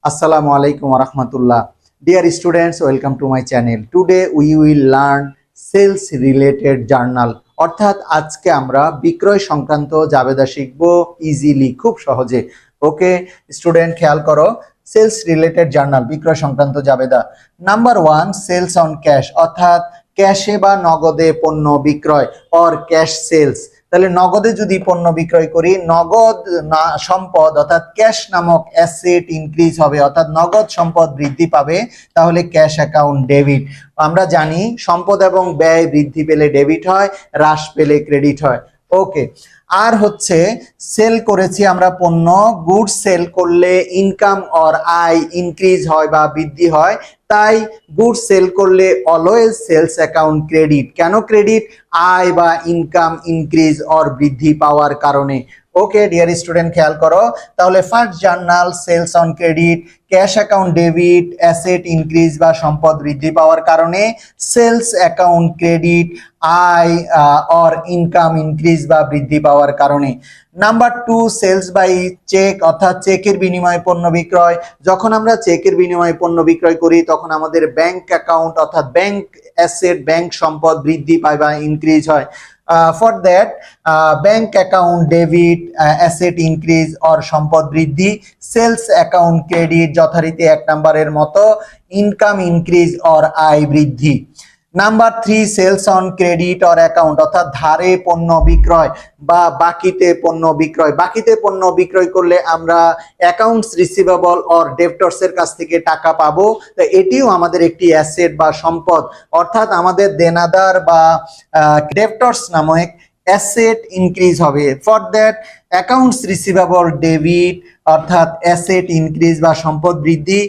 Assalamu alaikum warahmatullah. Dear students, welcome to my channel. Today we will learn sales related journal. অর্থাৎ আজকে আমরা বিক্রয় সংক্রান্ত জাবেদা শিখব ইজিলি, খুব সহজে। ওকে স্টুডেন্ট, খেয়াল করো, সেলস রিলেটেড জার্নাল, বিক্রয় সংক্রান্ত জাবেদা। নাম্বার 1, সেলস অন ক্যাশ, অর্থাৎ ক্যাশে বা নগদে পণ্য বিক্রয়, অর ক্যাশ সেলস। তাহলে নগদে যদি পণ্য বিক্রয় করি, নগদ সম্পদ অর্থাৎ ক্যাশ নামক অ্যাসেট ইনক্রিজ হবে, অর্থাৎ নগদ সম্পদ বৃদ্ধি পাবে, তাহলে ক্যাশ অ্যাকাউন্ট ডেবিট। আমরা জানি সম্পদ এবং ব্যয় বৃদ্ধি পেলে ডেবিট হয়, হ্রাস পেলে ক্রেডিট হয়। ওকে, আর হচ্ছে সেল করেছি আমরা পণ্য, গুডস সেল করলে ইনকাম অর আয় ইনক্রিজ হয় বা বৃদ্ধি হয়, তাই গুডস সেল করলে অলওয়েজ সেলস অ্যাকাউন্ট ক্রেডিট। কেন ক্রেডিট? আয় বা ইনকাম ইনক্রিজ অর বৃদ্ধি পাওয়ার কারণে। ওকে ডিয়ার স্টুডেন্ট, খেয়াল করো, তাহলে first journal sales on credit, cash account debit, asset increase বা সম্পদ বৃদ্ধি পাওয়ার কারণে, সেলস অ্যাকাউন্ট ক্রেডিট, আয় অর ইনকাম ইনক্রিজ বা বৃদ্ধি পাওয়ার কারণে। নাম্বার 2, সেলস বাই চেক, অর্থাৎ চেকের বিনিময়ে পণ্য বিক্রয়। যখন আমরা চেকের বিনিময়ে পণ্য বিক্রয় করি, তখন আমাদের ব্যাংক অ্যাকাউন্ট অর্থাৎ ব্যাংক অ্যাসেট, ব্যাংক সম্পদ বৃদ্ধি পায় বা ইনক্রিজ হয়। For that bank account debit, asset increase or সম্পদ বৃদ্ধি, সেলস অ্যাকাউন্ট ক্রেডিট যথারীতি 1 নম্বরের মতো, ইনকাম ইনক্রিজ অর আয় বৃদ্ধি। Number 3, sales on credit or account, অর্থাৎ ধারে পণ্য বিক্রয় বা বাকিতে পণ্য বিক্রয়। বাকিতে পণ্য বিক্রয় করলে আমরা অ্যাকাউন্টস রিসিভেবল অর ডেপ্টরস এর কাছ থেকে টাকা পাবো, তো এটিও আমাদের একটি অ্যাসেট বা সম্পদ, অর্থাৎ আমাদের দেনাদার বা ডেপ্টরস নামক অ্যাসেট ইনক্রিজ হবে। For that accounts receivable debit, অর্থাৎ অ্যাসেট ইনক্রিজ বা সম্পদ বৃদ্ধি।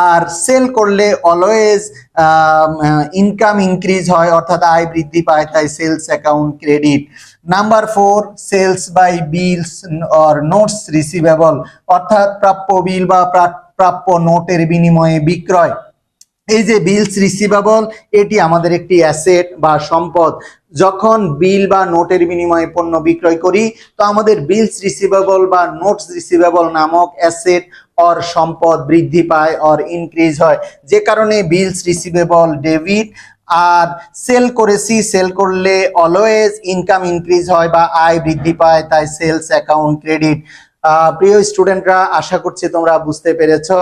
আর সেল করলে অলওয়েজ ইনকাম ইনক্রিজ হয়, অর্থাৎ আয় বৃদ্ধি পায়, তাই sales account credit. Number 4, sales by bills or notes receivable, অর্থাৎ প্রাপ্য বিল বা প্রাপ্য নোটের বিনিময়ে বিক্রয়। এই যে বিলস রিসিভেবল, এটি আমাদের একটি অ্যাসেট বা সম্পদ। যখন বিল বা নোটের বিনিময়ে পণ্য বিক্রয় করি, তো আমাদের বিলস রিসিভেবল বা নোটস রিসিভেবল নামক অ্যাসেট অর সম্পদ বৃদ্ধি পায় অর ইনক্রিজ হয়, যে কারণে বিলস রিসিভেবল ডেবিট। আর সেল করেছি, সেল করলে অলওয়েজ ইনকাম ইনক্রিজ হয় বা আয় বৃদ্ধি পায়, তাই সেলস অ্যাকাউন্ট ক্রেডিট। প্রিয় স্টুডেন্টরা, আশা করছি তোমরা বুঝতে পেরেছো।